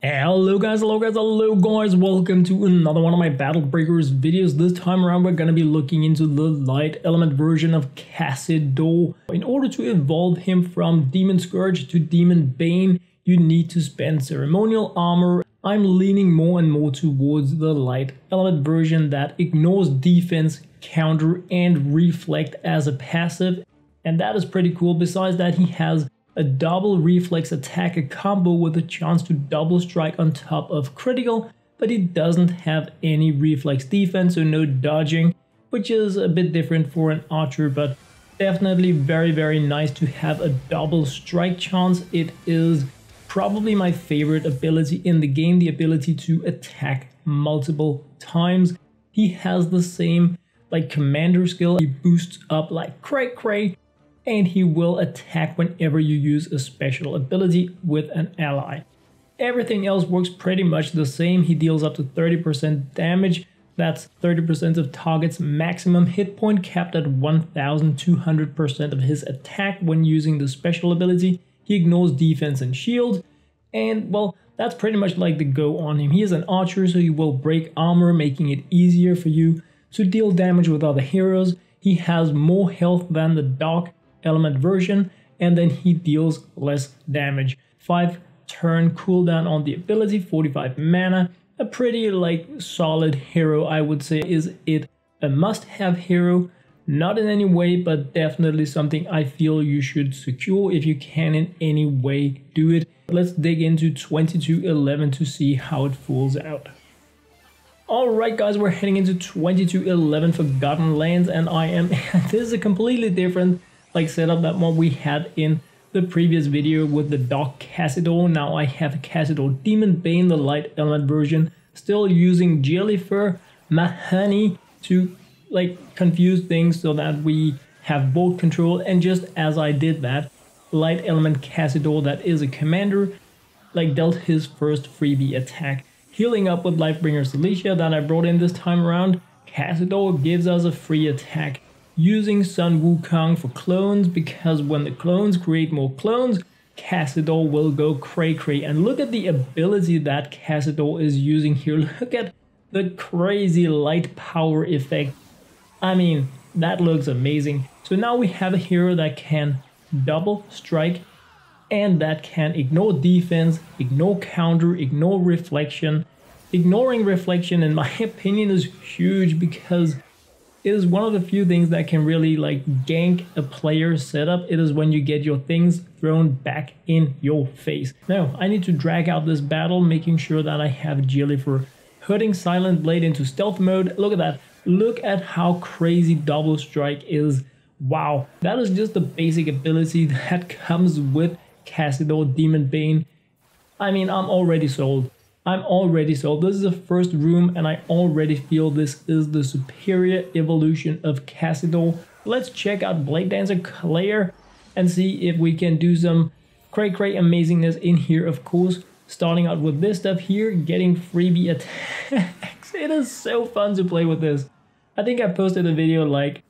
Hello guys, welcome to another one of my Battle Breakers videos. This time around we're going to be looking into the light element version of Kassidor. In order to evolve him from Demon Scourge to Demonbane, you need to spend ceremonial armor. I'm leaning more and more towards the light element version that ignores defense, counter, and reflect as a passive, and that is pretty cool. Besides that, he has a double reflex attack, a combo with a chance to double strike on top of critical, but he doesn't have any reflex defense, so no dodging, which is a bit different for an archer, but definitely very nice to have a double strike chance. It is probably my favorite ability in the game, the ability to attack multiple times. He has the same like commander skill. He boosts up like cray, and he will attack whenever you use a special ability with an ally. Everything else works pretty much the same. He deals up to 30% damage. That's 30% of target's maximum hit point, capped at 1200% of his attack when using the special ability. He ignores defense and shield, and well, that's pretty much like the go on him. He is an archer, so he will break armor, making it easier for you to deal damage with other heroes. He has more health than the dark element version, and then he deals less damage. 5 turn cooldown on the ability, 45 mana. A pretty like solid hero, I would say. Is it a must-have hero? Not in any way, but definitely something I feel you should secure if you can in any way do it. Let's dig into 2211 to see how it falls out. Alright guys, we're heading into 2211 Forgotten Lands, and this is a completely different like setup than what we had in the previous video with the Dark Kassidor. Now I have Kassidor Demonbane, the light element version, still using Jellyfur Mahoney to like confuse things so that we have board control. And just as I did that, light element Kassidor, that is a commander, like dealt his first freebie attack, healing up with Lifebringer Cilicia that I brought in this time around. Kassidor gives us a free attack using Sun Wukong for clones, because when the clones create more clones, Kassidor will go cray. And look at the ability that Kassidor is using here. Look at the crazy light power effect. I mean, that looks amazing. So now we have a hero that can double strike and that can ignore defense, ignore counter, ignore reflection. Ignoring reflection, in my opinion, is huge because it is one of the few things that can really like gank a player setup. It is when you get your things thrown back in your face. Now, I need to drag out this battle, making sure that I have Jellyfur hurting Silent Blade into stealth mode. Look at that. Look at how crazy double strike is. Wow. That is just the basic ability that comes with Kassidor Demonbane. I mean, I'm already sold. This is the first room, and I already feel this is the superior evolution of Kassidor. Let's check out Blade Dancer Claire and see if we can do some cray amazingness in here, of course. Starting out with this stuff here, getting freebie attacks. It is so fun to play with this. I think I posted a video like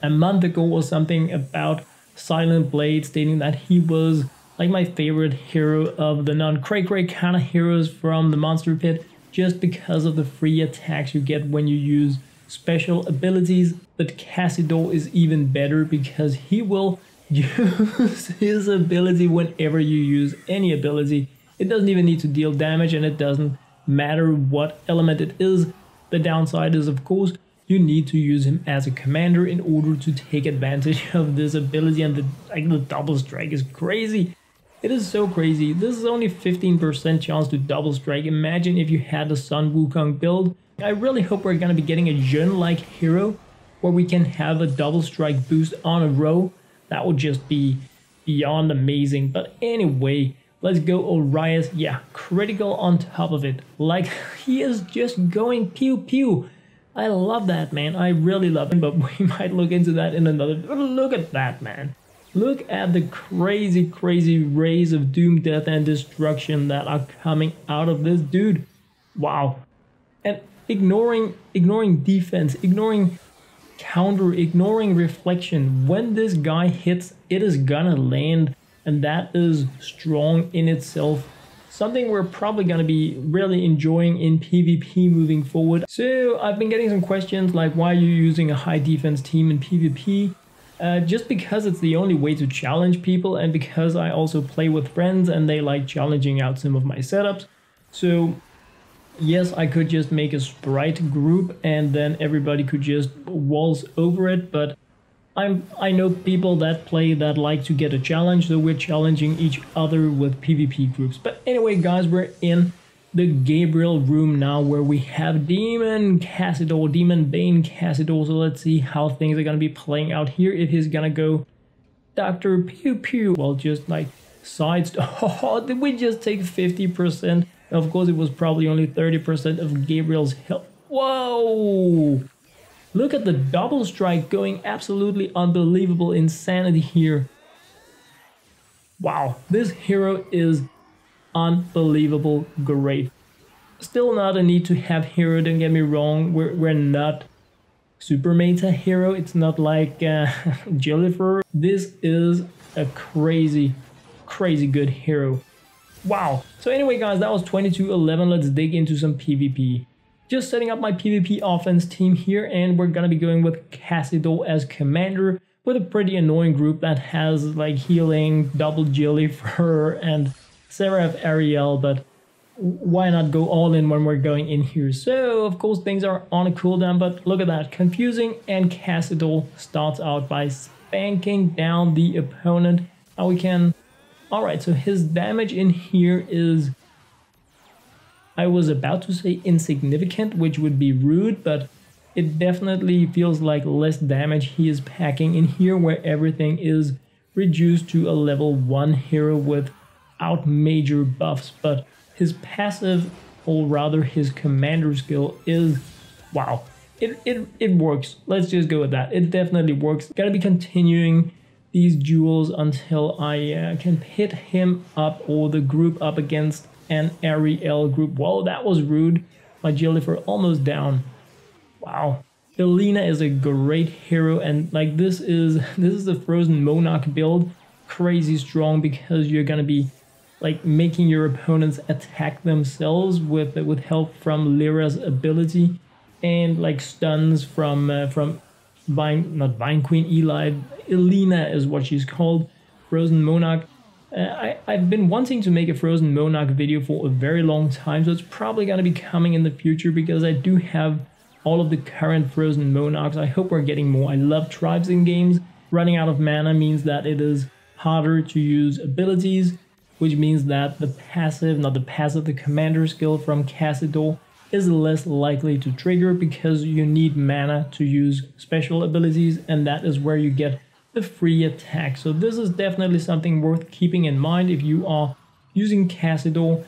a month ago or something about Silent Blade, stating that he was like my favorite hero of the non-cray kind of heroes from the monster pit, just because of the free attacks you get when you use special abilities. But Kassidor is even better because he will use his ability whenever you use any ability. It doesn't even need to deal damage, and it doesn't matter what element it is. The downside is, of course, you need to use him as a commander in order to take advantage of this ability, and the double strike is crazy. It is so crazy. This is only 15% chance to double strike. Imagine if you had a Sun Wukong build. I really hope we're going to be getting a Jun-like hero where we can have a double strike boost on a row. That would just be beyond amazing. But anyway, let's go Orias. Yeah, critical on top of it. Like, he is just going pew. I love that, man. I really love him, but we might look into that in another. Look at that, man. Look at the crazy rays of doom, death, and destruction that are coming out of this dude. Wow. And ignoring defense, ignoring counter, ignoring reflection. When this guy hits, it is gonna land, and that is strong in itself. something we're probably going to be really enjoying in PvP moving forward. So I've been getting some questions like, why are you using a high defense team in PvP? Just because it's the only way to challenge people, and because I also play with friends and they like challenging out some of my setups. So yes, I could just make a sprite group and then everybody could just waltz over it, but I know people that play that like to get a challenge, so we're challenging each other with PvP groups. But anyway, guys, we're in the Gabriel room now, where we have Demon Kassidor, Demonbane Kassidor. So let's see how things are gonna be playing out here. If he's gonna go Dr. Pew Pew, well, just like sides. Oh, did we just take 50%? Of course, it was probably only 30% of Gabriel's health. Whoa! Look at the double strike going, absolutely unbelievable insanity here. Wow, this hero is unbelievable great. Still not a need to have hero, don't get me wrong. We're not super meta hero. It's not like Jellyfur. This is a crazy good hero. Wow. So anyway, guys, that was 22-11. Let's dig into some PvP. Just setting up my PvP offense team here, and we're gonna be going with Kassidor as commander, with a pretty annoying group that has like healing, double Jellyfur, and Seraph Ariel, but why not go all in when we're going in here? So of course things are on a cooldown, but look at that, confusing, and Kassidor starts out by spanking down the opponent. Now we can, alright, so his damage in here is, I was about to say insignificant, which would be rude, but it definitely feels like less damage he is packing in here, where everything is reduced to a level 1 hero without major buffs. But his passive, or rather his commander skill, is, wow, it works. Let's just go with that. It definitely works. Gotta be continuing these duels until I can pit him up, or the group up, against an Ariel group. Whoa, that was rude. My Jellyfur almost down. Wow. Elena is a great hero, and like this is the Frozen Monarch build. Crazy strong, because you're gonna be like making your opponents attack themselves with help from Lyra's ability, and like stuns from Vine Queen Eli. Elena is what she's called. Frozen Monarch. I've been wanting to make a Frozen Monarch video for a very long time, so it's probably going to be coming in the future, because I do have all of the current Frozen Monarchs. I hope we're getting more. I love tribes in games. Running out of mana means that it is harder to use abilities, which means that the passive, the commander skill from Kassidor is less likely to trigger, because you need mana to use special abilities, and that is where you get the free attack. So this is definitely something worth keeping in mind if you are using Kassidor.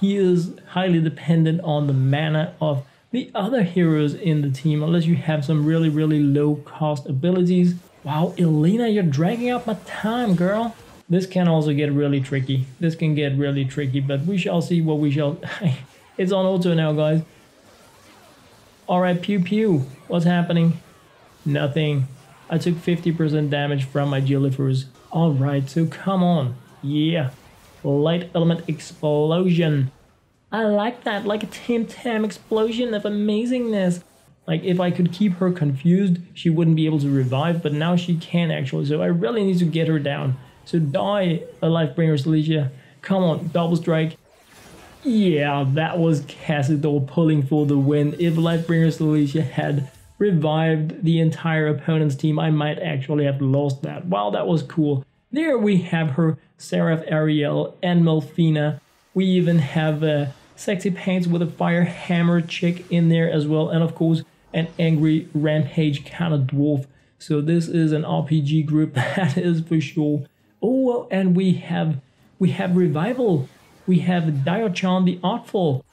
He is highly dependent on the mana of the other heroes in the team, unless you have some really low cost abilities. Wow, Elena, you're dragging out my time, girl. This can also get really tricky. This can get really tricky, but we shall see what we shall. It's on auto now, guys. Alright, pew pew. What's happening? Nothing. I took 50% damage from my Jellyfurs. Alright, so come on. Yeah. Light element explosion. I like that, like a Tim Tam explosion of amazingness. Like, if I could keep her confused, she wouldn't be able to revive, but now she can actually, so I really need to get her down. So die, a Lifebringer Celicia. Come on, double strike. Yeah, that was Kassidor pulling for the win. If Lifebringer Celicia had revived the entire opponent's team, I might actually have lost that. Wow, that was cool. There we have her, Seraph Ariel and Melfina. We even have Sexy Paints with a Fire Hammer chick in there as well, and of course an Angry Rampage kind of dwarf. So this is an RPG group, that is for sure. Oh, and we have Revival. We have Diochan the Artful.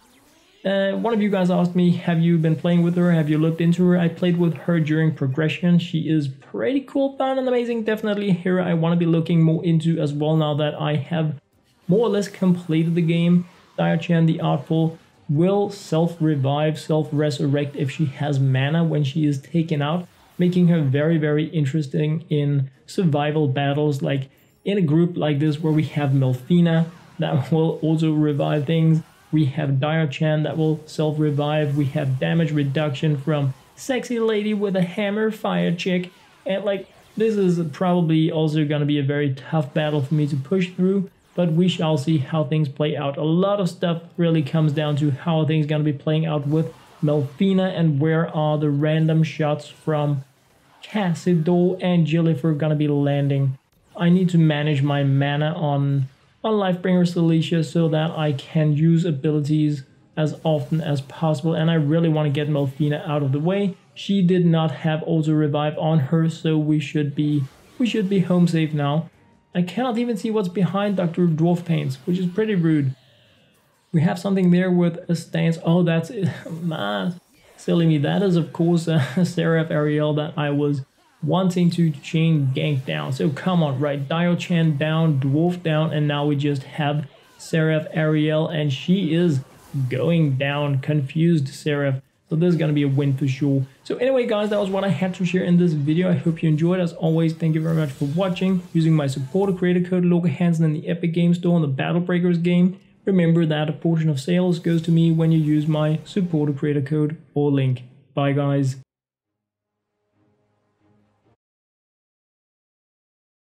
One of you guys asked me, have you been playing with her? Have you looked into her? I played with her during progression. She is pretty cool, fun, and amazing. Definitely a hero I want to be looking more into as well, now that I have more or less completed the game. Diochan the Artful will self-revive, self-resurrect if she has mana when she is taken out, making her very interesting in survival battles, like in a group like this where we have Melfina, that will also revive things. We have Dire-chan that will self-revive. We have damage reduction from Sexy Lady with a Hammer Fire Chick. And like, this is probably also going to be a very tough battle for me to push through, but we shall see how things play out. A lot of stuff really comes down to how things going to be playing out with Melfina and where are the random shots from Kassidor and Jillifer going to be landing. I need to manage my mana on Lifebringer Celicia so that I can use abilities as often as possible, and I really want to get Melfina out of the way. She did not have auto revive on her, so we should be home safe now. I cannot even see what's behind Dr. Dwarfpaints, which is pretty rude. We have something there with a stance. Oh, that's it. Man, silly me. That is of course Seraph Ariel that I was wanting to chain gank down. So come on, right? Dio-chan down, Dwarf down, and now we just have Seraph Ariel, and she is going down. Confused Seraph. So this is going to be a win for sure. So anyway, guys, that was what I had to share in this video. I hope you enjoyed. As always, thank you very much for watching. Using my supporter creator code Logan Hansen in the Epic Game Store on the Battle Breakers game. Remember that a portion of sales goes to me when you use my supporter creator code or link. Bye, guys.